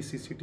ACCT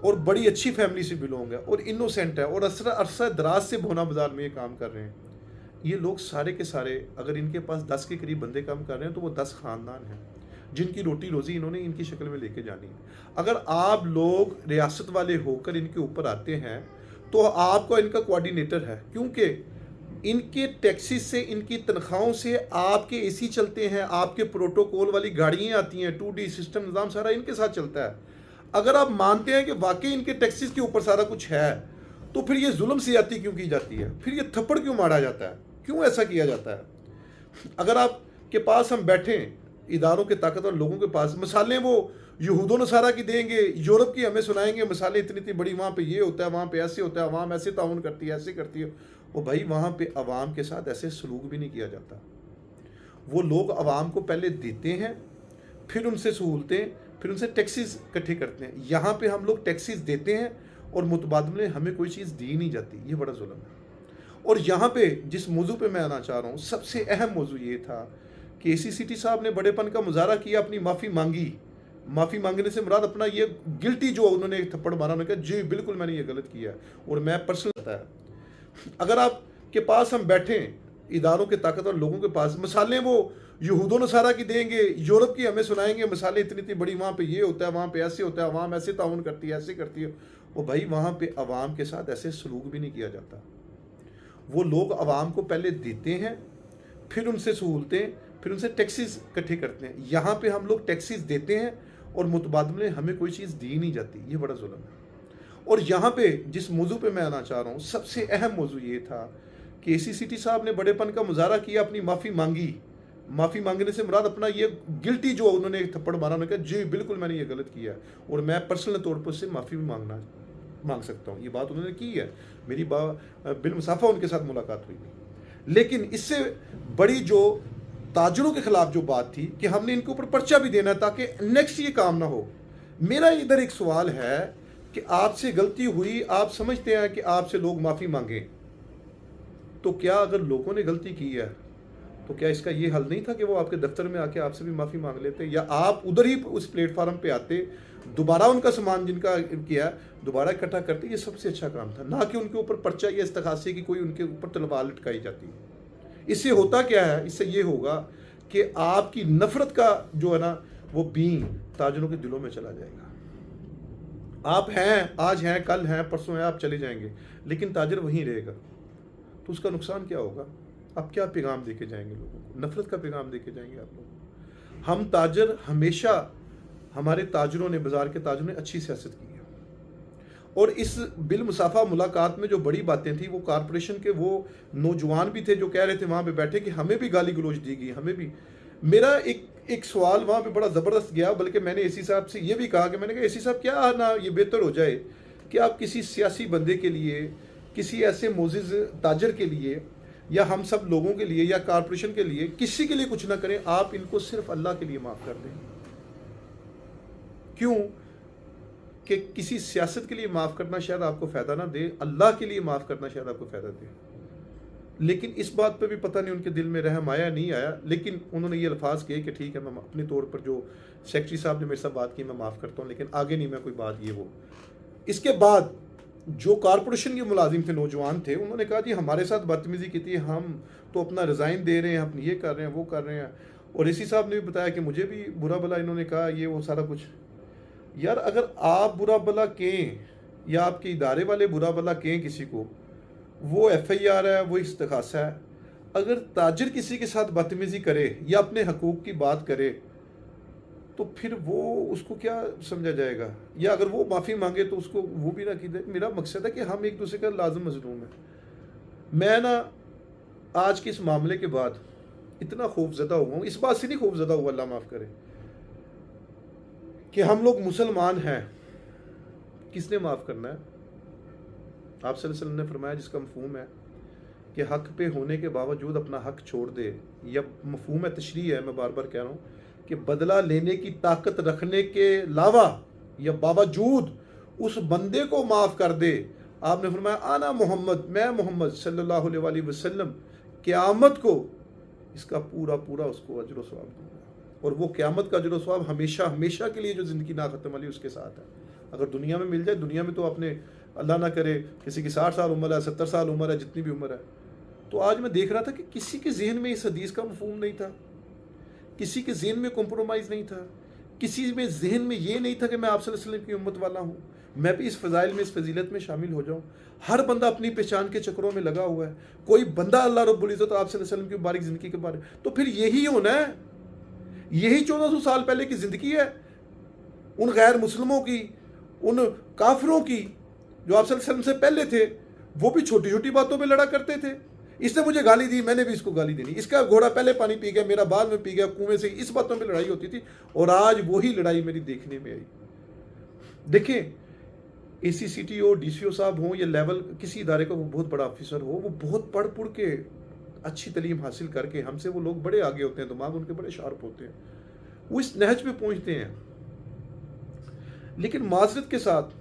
اور بڑی اچھی فیملی سے بلونگ ہے اور انوسینٹ ہے اور عرصہ دراز سے بھونا بازار میں یہ کام کر رہے ہیں. یہ لوگ سارے کے سارے اگر ان کے پاس 10 کے قریب بندے کام کر رہے ہیں تو وہ 10 خاندان ہیں جن کی روٹی روزی انہوں نے ان کی شکل میں لے کے جانی ہے. اگر آپ لوگ ریاست والے ہو کر ان کے اوپر آتے ہیں تو آپ کا ان کا کوارڈینیٹر ہے، کیونکہ ان کے ٹیکسز سے ان کی تنخواہوں سے آپ کے اے سی چلتے ہیں، آپ کے پروٹوکول والی گاڑیاں آتی ہیں، 2D سسٹم نظام سارا ان کے ساتھ چلتا ہے. اگر آپ مانتے ہیں کہ واقعی ان کے ٹیکسز کے اوپر سارا کچھ ہے تو پھر یہ ظلم زیادتی کیوں کی جاتی ہے؟ پھر یہ تھپڑ کیوں مارا جاتا ہے؟ کیوں ایسا کیا جاتا ہے؟ اگر آپ کے پاس ہم بیٹھیں، اداروں کے طاقتور لوگوں کے پاس مثالیں وہ یہود و نصارہ کی دیں گے، یورپ کی ہمیں سنائیں گے مثالیں اتنی اتنی بڑی، وہاں پہ یہ ہوتا ہے، وہاں پہ ایسے ہوتا ہے، عوام ایسے تعاون کرتی ہے، ایسے کرتی ہے. وہ بھائی وہاں پہ عوام کے ساتھ ایسے سلوک بھی نہیں کیا جاتا. وہ لوگ عوام کو پہلے دیتے ہیں، پھر ان سے سہولتیں، پھر ان سے ٹیکسز اکٹھے کرتے ہیں. یہاں پہ ہم لوگ ٹیکسز دیتے ہیں اور متبادل میں ہمیں کوئی چیز دی نہیں جاتی. یہ بڑا ظلم ہے. اور یہاں پہ جس موضوع پہ میں آنا چاہ رہا ہوں، سب سے اہم موضوع یہ تھا کہ اے سی سی ٹی صاحب نے بڑے پن کا مظاہرہ کیا، اپنی معافی مانگی. معافی مانگنے سے مراد اپنا یہ گلٹی جو انہوں نے تھپڑ مارا، انہوں نے کہا جی بالکل میں نے یہ غلط کیا ہے اور میں پرسنل ہے. اگر آپ کے پاس ہم بیٹھیں، اداروں کے طاقتور لوگوں کے پاس مثالیں وہ یہود و نصارہ کی دیں گے، یورپ کی ہمیں سنائیں گے مثالیں اتنی اتنی بڑی، وہاں پہ یہ ہوتا ہے، وہاں پہ ایسے ہوتا ہے، عوام ایسے تعاون کرتی ہے، ایسے کرتی ہے. وہ بھائی وہاں پہ عوام کے ساتھ ایسے سلوک بھی نہیں کیا جاتا. وہ لوگ عوام کو پہلے دیتے ہیں، پھر ان سے سہولتیں، پھر ان سے ٹیکسز اکٹھے کرتے ہیں. یہاں پہ ہم لوگ ٹیکسز دیتے ہیں اور متبادل میں ہمیں کوئی چیز دی نہیں جاتی. یہ بڑا ظلم ہے. اور یہاں پہ جس موضوع پہ میں آنا چاہ رہا ہوں، سب سے اہم موضوع یہ تھا کہ اے سی سی ٹی صاحب نے بڑے پن کا مظاہرہ کیا، اپنی معافی مانگی. معافی مانگنے سے مراد اپنا یہ گلٹی جو انہوں نے تھپڑ مارا، انہوں نے کہا جی بالکل میں نے یہ غلط کیا ہے اور میں پرسنل طور پر اس سے معافی بھی مانگ سکتا ہوں. یہ بات انہوں نے کی ہے، میری بالمصافہ ان کے ساتھ ملاقات ہوئی. لیکن اس سے بڑی جو تاجروں کے خلاف جو بات تھی کہ ہم نے ان کے اوپر پرچہ بھی دینا ہے تاکہ نیکسٹ یہ کام نہ ہو. میرا ادھر ایک سوال ہے کہ آپ سے غلطی ہوئی، آپ سمجھتے ہیں کہ آپ سے لوگ معافی مانگیں، تو کیا اگر لوگوں نے غلطی کی ہے تو کیا اس کا یہ حل نہیں تھا کہ وہ آپ کے دفتر میں آ کے آپ سے بھی معافی مانگ لیتے، یا آپ ادھر ہی اس پلیٹ فارم پہ آتے، دوبارہ ان کا سامان جن کا کیا دوبارہ اکٹھا کرتے؟ یہ سب سے اچھا کام تھا، نہ کہ ان کے اوپر پرچہ یا استغاثے کی کوئی ان کے اوپر تلوار لٹکائی جاتی. اس سے ہوتا کیا ہے؟ اس سے یہ ہوگا کہ آپ کی نفرت کا جو ہے نا وہ بین تاجروں کے دلوں میں چلا جائے گا. آپ ہیں، آج ہیں، کل ہیں، پرسوں ہیں، آپ چلے جائیں گے، لیکن تاجر وہیں رہے گا. تو اس کا نقصان کیا ہوگا؟ آپ کیا پیغام دے کے جائیں گے لوگوں کو؟ نفرت کا پیغام دے کے جائیں گے آپ لوگوں کو. ہم تاجر ہمیشہ، ہمارے تاجروں نے، بازار کے تاجروں نے اچھی سیاست کی ہے. اور اس بالمصافہ ملاقات میں جو بڑی باتیں تھیں، وہ کارپوریشن کے وہ نوجوان بھی تھے جو کہہ رہے تھے وہاں پہ بیٹھے کہ ہمیں بھی گالی گلوچ دی گئی، ہمیں بھی. میرا ایک سوال وہاں پہ بڑا زبردست گیا، بلکہ میں نے اے سی صاحب سے یہ بھی کہا کہ میں نے کہا اے سی صاحب کیا نہ یہ بہتر ہو جائے کہ آپ کسی سیاسی بندے کے لیے، کسی ایسے معزز تاجر کے لیے، یا ہم سب لوگوں کے لیے، یا کارپوریشن کے لیے، کسی کے لیے کچھ نہ کریں، آپ ان کو صرف اللہ کے لیے معاف کر دیں. کیوں کہ کسی سیاست کے لیے معاف کرنا شاید آپ کو فائدہ نہ دے، اللہ کے لیے معاف کرنا شاید آپ کو فائدہ دے. لیکن اس بات پہ بھی پتہ نہیں ان کے دل میں رحم آیا نہیں آیا، لیکن انہوں نے یہ الفاظ کہے کہ ٹھیک ہے میں اپنے طور پر جو سیکرٹری صاحب نے میرے ساتھ بات کی میں معاف کرتا ہوں، لیکن آگے نہیں میں کوئی بات یہ وہ. اس کے بعد جو کارپوریشن کے ملازم تھے، نوجوان تھے، انہوں نے کہا جی ہمارے ساتھ بدتمیزی کی تھی، ہم تو اپنا ریزائن دے رہے ہیں، ہم یہ کر رہے ہیں، وہ کر رہے ہیں. اور اسی صاحب نے بھی بتایا کہ مجھے بھی برا بھلا انہوں نے کہا یہ وہ سارا کچھ. یار اگر آپ برا بھلا کہیں یا آپ کے ادارے والے برا بھلا کہیں کسی کو، وہ ایف آئی آر ہے، وہ استغاثہ ہے. اگر تاجر کسی کے ساتھ بدتمیزی کرے یا اپنے حقوق کی بات کرے تو پھر وہ اس کو کیا سمجھا جائے گا؟ یا اگر وہ معافی مانگے تو اس کو وہ بھی نہ کی دے. میرا مقصد ہے کہ ہم ایک دوسرے کا لازم مظلوم ہیں. میں نا آج کے اس معاملے کے بعد اتنا خوف زدہ ہوا ہوں، اس بات سے نہیں خوف زدہ ہوا، اللہ معاف کرے، کہ ہم لوگ مسلمان ہیں، کس نے معاف کرنا ہے؟ آپ صلی اللہ علیہ وسلم نے فرمایا جس کا مفہوم ہے کہ حق پہ ہونے کے باوجود اپنا حق چھوڑ دے، یا مفہوم ہے، تشریح ہے، میں بار بار کہہ رہا ہوں کہ بدلہ لینے کی طاقت رکھنے کے علاوہ یا باوجود اس بندے کو معاف کر دے. آپ نے فرمایا انا محمد، میں محمد صلی اللہ علیہ وسلم قیامت کو اس کا پورا پورا اس کو اجر و ثواب دوں گا، اور وہ قیامت کا اجر و ثواب ہمیشہ ہمیشہ کے لیے جو زندگی نہ ختم والی اس کے ساتھ ہے. اگر دنیا میں مل جائے، دنیا میں تو اپنے اللہ نہ کرے کسی کی 60 سال عمر ہے، 70 سال عمر ہے، جتنی بھی عمر ہے. تو آج میں دیکھ رہا تھا کہ کسی کے ذہن میں اس حدیث کا مفہوم نہیں تھا، کسی کے ذہن میں کمپرومائز نہیں تھا، کسی میں ذہن میں یہ نہیں تھا کہ میں آپ صلی اللہ علیہ وسلم کی امت والا ہوں، میں بھی اس فضائل میں، اس فضیلت میں شامل ہو جاؤں. ہر بندہ اپنی پہچان کے چکروں میں لگا ہوا ہے. کوئی بندہ اللہ رب العزت آپ صلی اللہ علیہ وسلم کی مبارک زندگی کے بارے، تو پھر یہی ہونا ہے. یہی 1400 سال پہلے کی زندگی ہے ان غیر مسلموں کی، ان کافروں کی جو آپ صلی اللہ علیہ وسلم سے پہلے تھے. وہ بھی چھوٹی چھوٹی باتوں پہ لڑا کرتے تھے. اس نے مجھے گالی دی، میں نے بھی اس کو گالی دینی، اس کا گھوڑا پہلے پانی پی گیا، میرا بعد میں پی گیا کنویں سے. اس باتوں پہ لڑائی ہوتی تھی، اور آج وہی لڑائی میری دیکھنے میں آئی. دیکھیں اے سی C T O, D C او صاحب ہوں یا لیول کسی ادارے کا وہ بہت بڑا آفیسر ہو، وہ بہت پڑھ پڑھ کے اچھی تعلیم حاصل کر کے، ہم سے وہ لوگ بڑے آگے ہوتے ہیں، دماغ ان کے بڑے شارپ ہوتے ہیں، وہ اس نہج پہ پہنچتے ہیں. لیکن معذرت کے ساتھ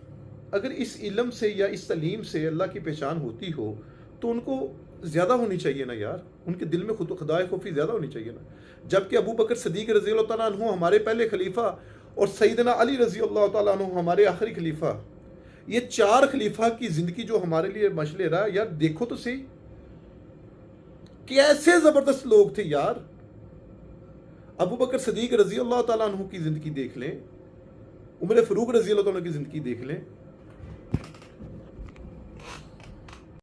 اگر اس علم سے یا اس تعلیم سے اللہ کی پہچان ہوتی ہو تو ان کو زیادہ ہونی چاہیے نا یار. ان کے دل میں خدائے خوفی زیادہ ہونی چاہیے نا. جبکہ ابو بکر صدیق رضی اللہ تعالیٰ عنہ ہمارے پہلے خلیفہ، اور سیدنا علی رضی اللہ تعالیٰ عنہ ہمارے آخری خلیفہ، یہ 4 خلیفہ کی زندگی جو ہمارے لیے مشعل رہا. یار دیکھو تو صحیح کیسے زبردست لوگ تھے یار. ابو بکر صدیق رضی اللہ تعالیٰ عنہ کی زندگی دیکھ لیں، عمر فاروق رضی اللہ تعالیٰ عنہ کی زندگی دیکھ لیں،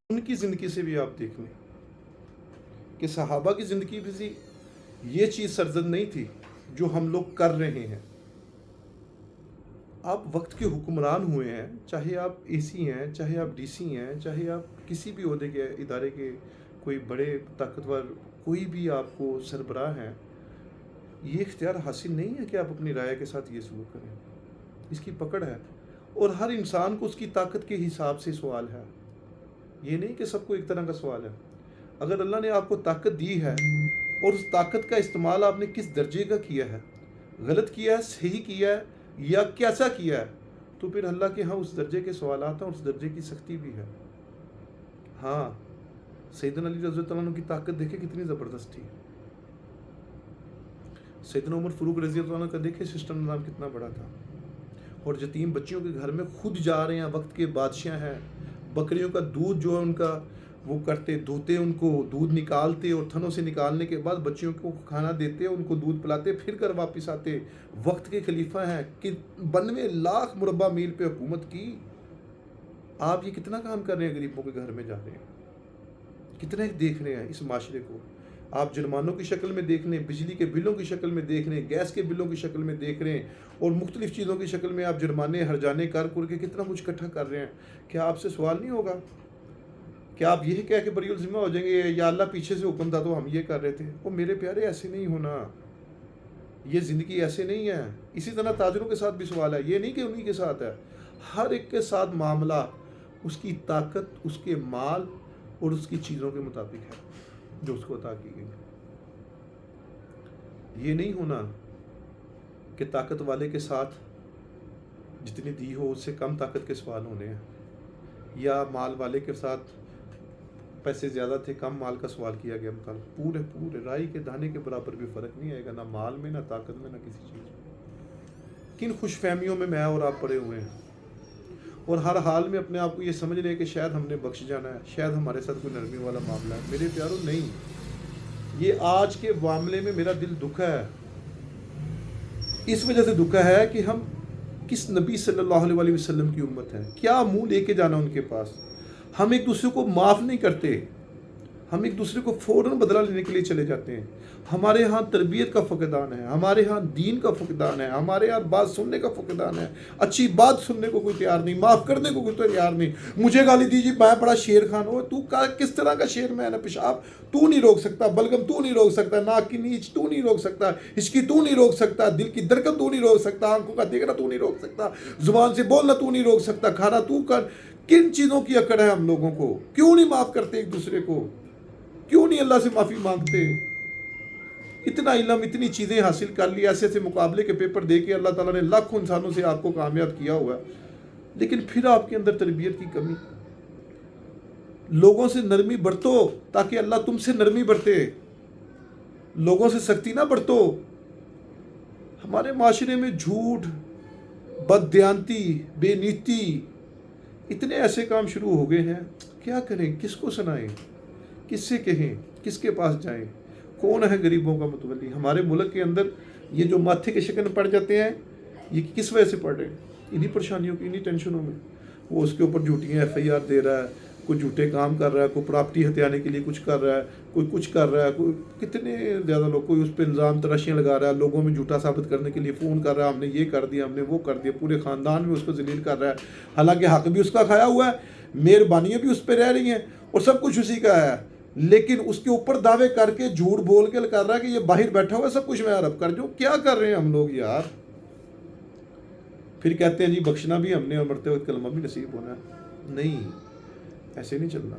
ان کی زندگی سے بھی آپ دیکھ لیں کہ صحابہ کی زندگی بھی یہ چیز سرزد نہیں تھی جو ہم لوگ کر رہے ہیں. آپ وقت کے حکمران ہوئے ہیں، چاہے آپ اے سی ہیں، چاہے آپ ڈی سی ہیں، چاہے آپ کسی بھی عہدے کے ادارے کے کوئی بڑے طاقتور کوئی بھی آپ کو سربراہ ہیں. یہ اختیار حاصل نہیں ہے کہ آپ اپنی رائے کے ساتھ یہ سلوک کریں. اس کی پکڑ ہے، اور ہر انسان کو اس کی طاقت کے حساب سے سوال ہے. یہ نہیں کہ سب کو ایک طرح کا سوال ہے. اگر اللہ نے آپ کو طاقت دی ہے اور اس طاقت کا استعمال آپ نے کس درجے کا کیا ہے، غلط کیا ہے، صحیح کیا ہے یا کیسا کیا ہے، تو پھر اللہ کے ہاں اس درجے کے سوالات ہیں اور اس درجے کی سختی بھی ہے. ہاں سیدنا علی رضی اللہ عنہ کی طاقت دیکھے کتنی زبردست تھی. سیدنا عمر فاروق رضی اللہ عنہ کا دیکھے سسٹم نظام کتنا بڑا تھا. اور یتیم بچیوں کے گھر میں خود جا رہے ہیں، وقت کے بادشاہ ہیں. بکریوں کا دودھ جو ہے ان کا وہ کرتے، دھوتے، ان کو دودھ نکالتے، اور تھنوں سے نکالنے کے بعد بچیوں کو کھانا دیتے، ان کو دودھ پلاتے، پھر کر واپس آتے. وقت کے خلیفہ ہیں کہ 92 لاکھ مربع میل پہ حکومت کی. آپ یہ کتنا کام کر رہے ہیں، غریبوں کے گھر میں جا رہے ہیں، کتنے دیکھ رہے ہیں اس معاشرے کو. آپ جرمانوں کی شکل میں دیکھ رہے ہیں، بجلی کے بلوں کی شکل میں دیکھ رہے ہیں، گیس کے بلوں کی شکل میں دیکھ رہے ہیں، اور مختلف چیزوں کی شکل میں آپ جرمانے ہرجانے کر کے کتنا کچھ اکٹھا کر رہے ہیں. کیا آپ سے سوال نہیں ہوگا؟ کیا آپ یہی کہہ کے بری الذمہ ہو جائیں گے یا اللہ پیچھے سے حکم تھا تو ہم یہ کر رہے تھے؟ وہ میرے پیارے ایسے نہیں ہونا. یہ زندگی ایسے نہیں ہے. اسی طرح تاجروں کے ساتھ بھی سوال ہے. یہ نہیں کہ انہی کے ساتھ ہے، ہر ایک کے ساتھ معاملہ اس کی طاقت، اس کے مال اور اس کی چیزوں کے مطابق ہے جو اس کو عطا کی گئی. یہ نہیں ہونا کہ طاقت والے کے ساتھ جتنی دی ہو اس سے کم طاقت کے سوال ہونے ہیں، یا مال والے کے ساتھ پیسے زیادہ تھے کم مال کا سوال کیا گیا. پورے رائی کے دانے کے برابر بھی فرق نہیں آئے گا، نہ مال میں، نہ طاقت میں، نہ کسی چیز میں. کن خوش فہمیوں میں اور آپ پڑے ہوئے ہیں، اور ہر حال میں اپنے آپ کو یہ سمجھ رہے ہیں کہ شاید ہم نے بخش جانا ہے، شاید ہمارے ساتھ کوئی نرمی والا معاملہ ہے. میرے پیاروں نہیں. یہ آج کے معاملے میں میرا دل دکھا ہے. اس وجہ سے دکھا ہے کہ ہم کس نبی صلی اللہ علیہ وسلم کی امت ہے. کیا منہ لے کے جانا ان کے پاس. ہم ایک دوسرے کو معاف نہیں کرتے، ہم ایک دوسرے کو فوراً بدلہ لینے کے لیے چلے جاتے ہیں. ہمارے ہاں تربیت کا فقدان ہے، ہمارے ہاں دین کا فقدان ہے، ہمارے ہاں بات سننے کا فقدان ہے. اچھی بات سننے کو کوئی تیار نہیں، معاف کرنے کو کوئی تیار نہیں. مجھے گالی دیجیے، میں بڑا شیر خان ہوں. تو کس طرح کا شیر میں ہے نا؟ پیشاب تو نہیں روک سکتا، بلغم تو نہیں روک سکتا، ناک کی نیچ تو نہیں روک سکتا، ہچکی تو نہیں روک سکتا، دل کی دھڑکن تو نہیں روک سکتا، آنکھوں کا دیکھنا تو نہیں روک سکتا، زبان سے بولنا تو نہیں روک سکتا، کھانا تو کر. کن چیزوں کی اکڑ ہے ہم لوگوں کو؟ کیوں نہیں معاف کرتے ایک دوسرے کو؟ کیوں نہیں اللہ سے معافی مانگتے؟ اتنا علم، اتنی چیزیں حاصل کر لی، ایسے ایسے مقابلے کے پیپر دے کے اللہ تعالیٰ نے لاکھوں انسانوں سے آپ کو کامیاب کیا ہوا ہے، لیکن پھر آپ کے اندر تربیت کی کمی. لوگوں سے نرمی برتو تاکہ اللہ تم سے نرمی برتے. لوگوں سے سختی نہ برتو. ہمارے معاشرے میں جھوٹ، بددیانتی، بے نیتی، اتنے ایسے کام شروع ہو گئے ہیں. کیا کریں؟ کس کو سنائیں؟ کس سے کہیں؟ کس کے پاس جائیں؟ کون ہے غریبوں کا متولی؟ ہمارے ملک کے اندر یہ جو ماتھے کے شکن پڑ جاتے ہیں، یہ کس وجہ سے پڑ رہے ہیں؟ انہی پریشانیوں کی، انہی ٹینشنوں میں. وہ اس کے اوپر جھوٹیاں ایف آئی آر دے رہا ہے، کوئی جھوٹے کام کر رہا ہے، کوئی پراپرٹی ہتھیانے کے لیے کچھ کر رہا ہے، کوئی کچھ کر رہا ہے، کوئی کتنے زیادہ لوگ، کوئی اس پہ الزام تراشیاں لگا رہا ہے، لوگوں میں جھوٹا ثابت کرنے کے لیے فون کر رہا ہے، ہم نے یہ کر دیا، ہم نے وہ کر دیا، پورے خاندان میں اس کو ذلیل کر رہا ہے، حالانکہ حق بھی اس کا کھایا ہوا ہے، مہربانیاں بھی اس پہ رہ رہی ہیں اور سب کچھ اسی کا ہے. لیکن اس کے اوپر دعوے کر کے جھوٹ بول کے کر رہا ہے کہ یہ باہر بیٹھا ہوا ہے، سب کچھ میں عرب کر جو. کیا کر رہے ہیں ہم لوگ یار؟ پھر کہتے ہیں جی بخشنا بھی ہم نے اور مرتے وقت کلمہ بھی نصیب ہونا ہے. نہیں، ایسے نہیں چلنا.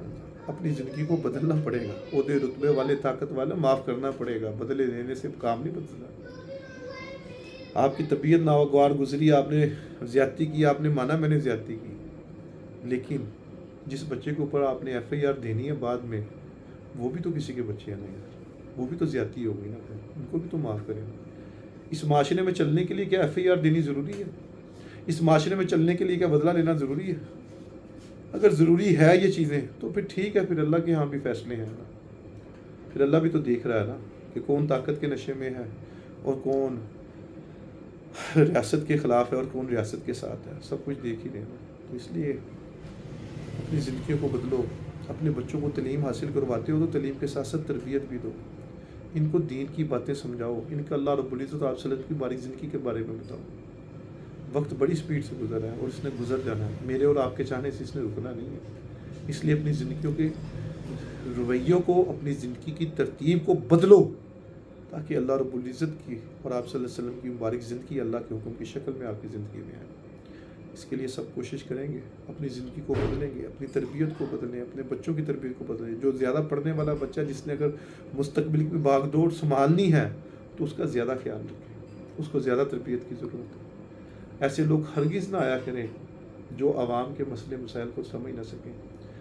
اپنی زندگی کو بدلنا پڑے گا. عہدے رتبے والے، طاقت والے، معاف کرنا پڑے گا. بدلے دینے سے کام نہیں بدلتا. آپ کی طبیعت ناگوار گزری، آپ نے زیادتی کی، آپ نے مانا میں نے زیادتی کی، لیکن جس بچے کے اوپر آپ نے ایف آئی آر دینی ہے بعد میں، وہ بھی تو کسی کے بچے ہیں. نہیں، وہ بھی تو زیادتی ہو گئی نا. ان کو بھی تو معاف کریں. اس معاشرے میں چلنے کے لیے کیا ایف آئی آر دینی ضروری ہے؟ اس معاشرے میں چلنے کے لیے کیا بدلہ لینا ضروری ہے؟ اگر ضروری ہے یہ چیزیں تو پھر ٹھیک ہے، پھر اللہ کے ہاں بھی فیصلے ہیں نا. پھر اللہ بھی تو دیکھ رہا ہے نا کہ کون طاقت کے نشے میں ہے اور کون ریاست کے خلاف ہے اور کون ریاست کے ساتھ ہے. سب کچھ دیکھ ہی رہے ہیں. تو اس لیے اپنی زندگیوں کو بدلو. اپنے بچوں کو تعلیم حاصل کرواتے ہو تو تعلیم کے ساتھ ساتھ تربیت بھی دو. ان کو دین کی باتیں سمجھاؤ. ان کا اللہ رب العزت اور آپ صلی اللہ علیہ وسلم کی باریک زندگی کے بارے میں بتاؤ. وقت بڑی سپیڈ سے گزر رہا ہے اور اس نے گزر جانا ہے. میرے اور آپ کے چاہنے سے اس نے رکنا نہیں ہے. اس لیے اپنی زندگیوں کے رویوں کو، اپنی زندگی کی ترتیب کو بدلو، تاکہ اللہ رب العزت کی اور آپ صلی اللہ علیہ وسلم کی مبارک زندگی اللہ کے حکم کی شکل میں آپ کی زندگی میں آئے. اس کے لیے سب کوشش کریں گے، اپنی زندگی کو بدلیں گے، اپنی تربیت کو بدلیں، اپنے بچوں کی تربیت کو بدلیں. جو زیادہ پڑھنے والا بچہ، جس نے اگر مستقبل کی بھاگ دوڑ سنبھالنی ہے تو اس کا زیادہ خیال رکھیں. اس کو زیادہ تربیت کی ضرورت ہے. ایسے لوگ ہرگز نہ آیا کریں جو عوام کے مسئلے مسائل کو سمجھ نہ سکیں.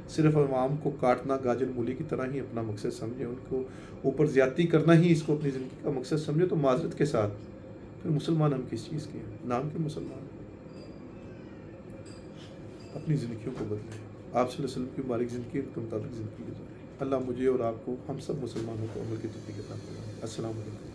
صرف عوام کو کاٹنا گاجر مولی کی طرح ہی اپنا مقصد سمجھیں. ان کو اوپر زیادتی کرنا ہی اس کو اپنی زندگی کا مقصد سمجھے تو معذرت کے ساتھ پھر مسلمان ہم کس چیز کے ہیں؟ نام کے مسلمان. اپنی زندگیوں کو بدلیں. آپ صلی اللہ علیہ وسلم کی مبارک زندگی کے مطابق زندگی گزاریں. اللہ مجھے اور آپ کو، ہم سب مسلمانوں کو عمل کی توفیق عطا فرمائے. السلام علیکم.